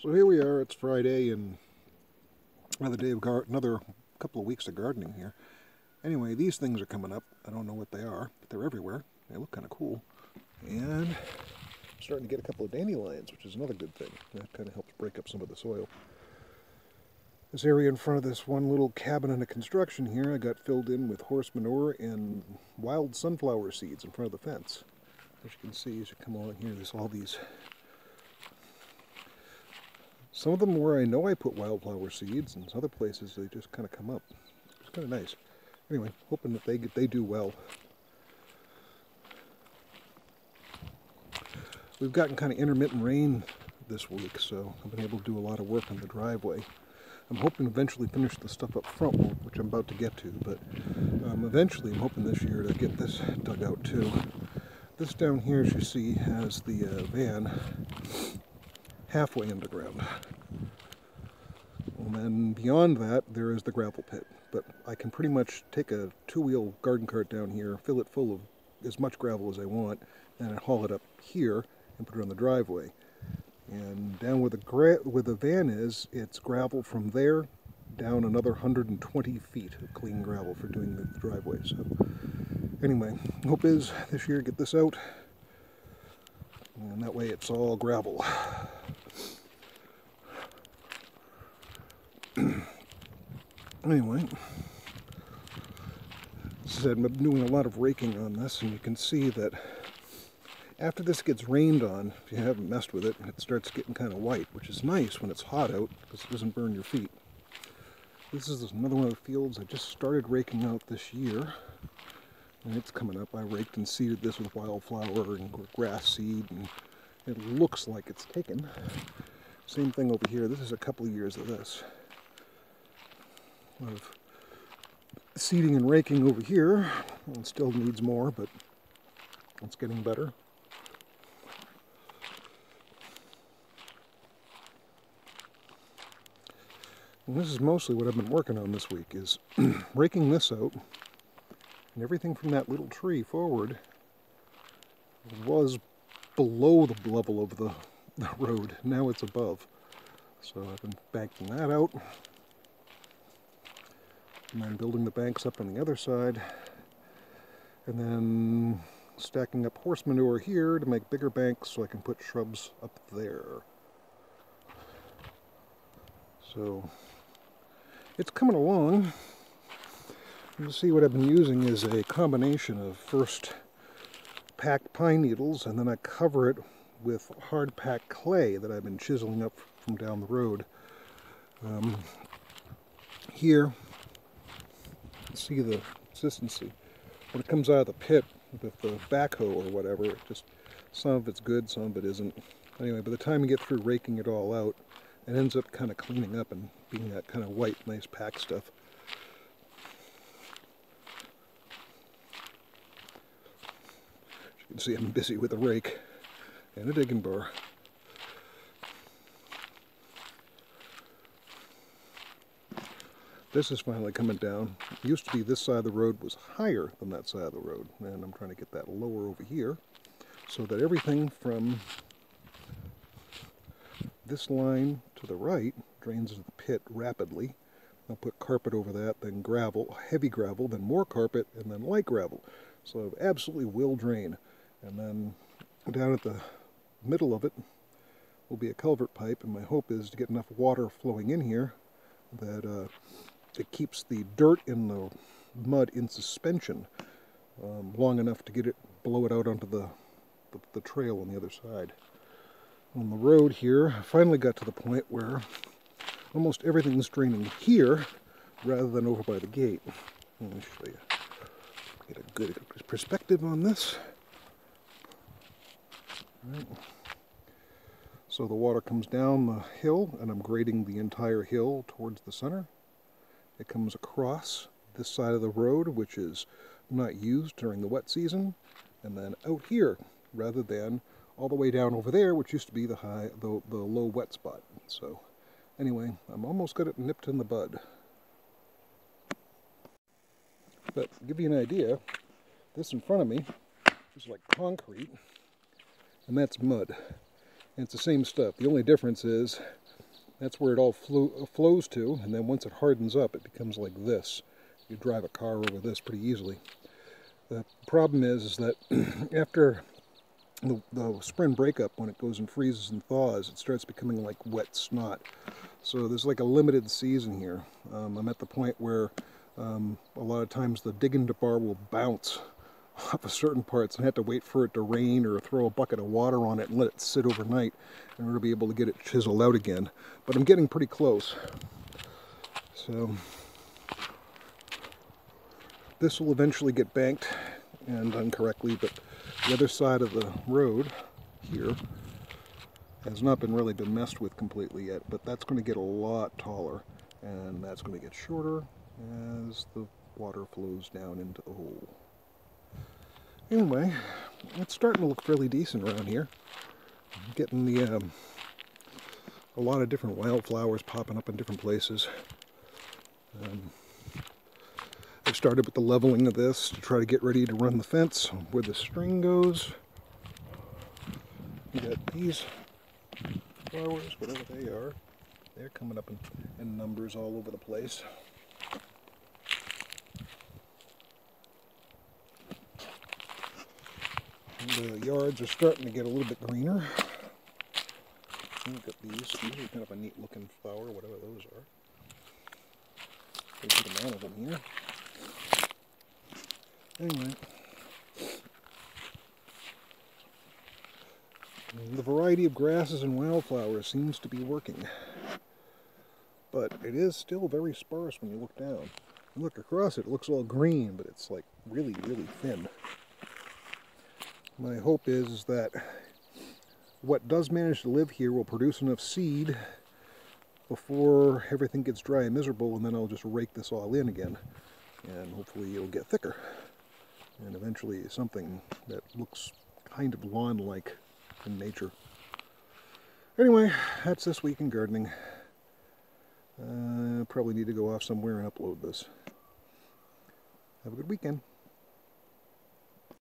So here we are, it's Friday and another day of another couple of weeks of gardening here. Anyway, these things are coming up. I don't know what they are, but they're everywhere. They look kind of cool. And I'm starting to get a couple of dandelions, which is another good thing. That kind of helps break up some of the soil. This area in front of this one little cabin under construction here, I got filled in with horse manure and wild sunflower seeds in front of the fence. As you can see, as you come along here, there's all these. Some of them where I know I put wildflower seeds, and other places they just kind of come up. It's kind of nice. Anyway, hoping that they do well. We've gotten kind of intermittent rain this week, so I've been able to do a lot of work on the driveway. I'm hoping to eventually finish the stuff up front, which I'm about to get to, but eventually I'm hoping this year to get this dug out too. This down here, as you see, has the van halfway underground. And then beyond that, there is the gravel pit. But I can pretty much take a two-wheel garden cart down here, fill it full of as much gravel as I want, and haul it up here and put it on the driveway. And down where the van is, it's gravel from there down another 120 feet of clean gravel for doing the driveway. So anyway, hope is this year get this out, and that way it's all gravel. Anyway, as I said, I've been doing a lot of raking on this, and you can see that after this gets rained on, if you haven't messed with it, it starts getting kind of white, which is nice when it's hot out because it doesn't burn your feet. This is another one of the fields I just started raking out this year, and it's coming up. I raked and seeded this with wildflower and grass seed, and it looks like it's taken. Same thing over here. This is a couple of years of this. A lot of seeding and raking over here. It still needs more, but it's getting better. And this is mostly what I've been working on this week, is raking this out, and everything from that little tree forward was below the level of the road. Now it's above. So I've been banking that out, and then building the banks up on the other side, and then stacking up horse manure here to make bigger banks so I can put shrubs up there. So it's coming along. You see what I've been using is a combination of first packed pine needles, and then I cover it with hard packed clay that I've been chiseling up from down the road. Here, see the consistency. When it comes out of the pit with the backhoe or whatever, it just, some of it's good, some of it isn't. Anyway, by the time you get through raking it all out, it ends up kind of cleaning up and being that kind of white, nice packed stuff. As you can see, I'm busy with a rake and a digging bar. This is finally coming down. It used to be this side of the road was higher than that side of the road, and I'm trying to get that lower over here so that everything from this line to the right drains the pit rapidly. I'll put carpet over that, then gravel, heavy gravel, then more carpet, and then light gravel. So it absolutely will drain. And then down at the middle of it will be a culvert pipe, and my hope is to get enough water flowing in here that it keeps the dirt in the mud in suspension long enough to get it, blow it out onto the trail on the other side. On the road here, I finally got to the point where almost everything's draining here rather than over by the gate. Let me show you. Get a good perspective on this. Right. So the water comes down the hill, and I'm grading the entire hill towards the center. It comes across this side of the road, which is not used during the wet season, and then out here, rather than all the way down over there, which used to be the low wet spot. So anyway, I'm almost got it nipped in the bud. But to give you an idea, this in front of me is like concrete, and that's mud. And it's the same stuff. The only difference is That's where it all flows to, and then once it hardens up, it becomes like this. You drive a car over this pretty easily. The problem is that after the spring breakup, when it goes and freezes and thaws, it starts becoming like wet snot. So there's like a limited season here. I'm at the point where a lot of times the dig-into bar will bounce off of certain parts and I have to wait for it to rain or throw a bucket of water on it and let it sit overnight in order to be able to get it chiseled out again. But I'm getting pretty close. So this will eventually get banked and done correctly, but the other side of the road here has not really been messed with completely yet, but that's going to get a lot taller, and that's going to get shorter as the water flows down into the hole. Anyway, it's starting to look fairly decent around here. I'm getting the a lot of different wildflowers popping up in different places. I've started with the leveling of this to try to get ready to run the fence where the string goes. You got these flowers, whatever they are. They're coming up in numbers all over the place. And the yards are starting to get a little bit greener. Look at these. These are kind of a neat looking flower, whatever those are. There's a good amount of them here. Anyway, the variety of grasses and wildflowers seems to be working, but it is still very sparse when you look down. You look across it, it looks all green, but it's like really, really thin. My hope is that what does manage to live here will produce enough seed before everything gets dry and miserable, and then I'll just rake this all in again, and hopefully it'll get thicker. And eventually something that looks kind of lawn-like in nature. Anyway, that's this week in gardening. Probably need to go off somewhere and upload this. Have a good weekend.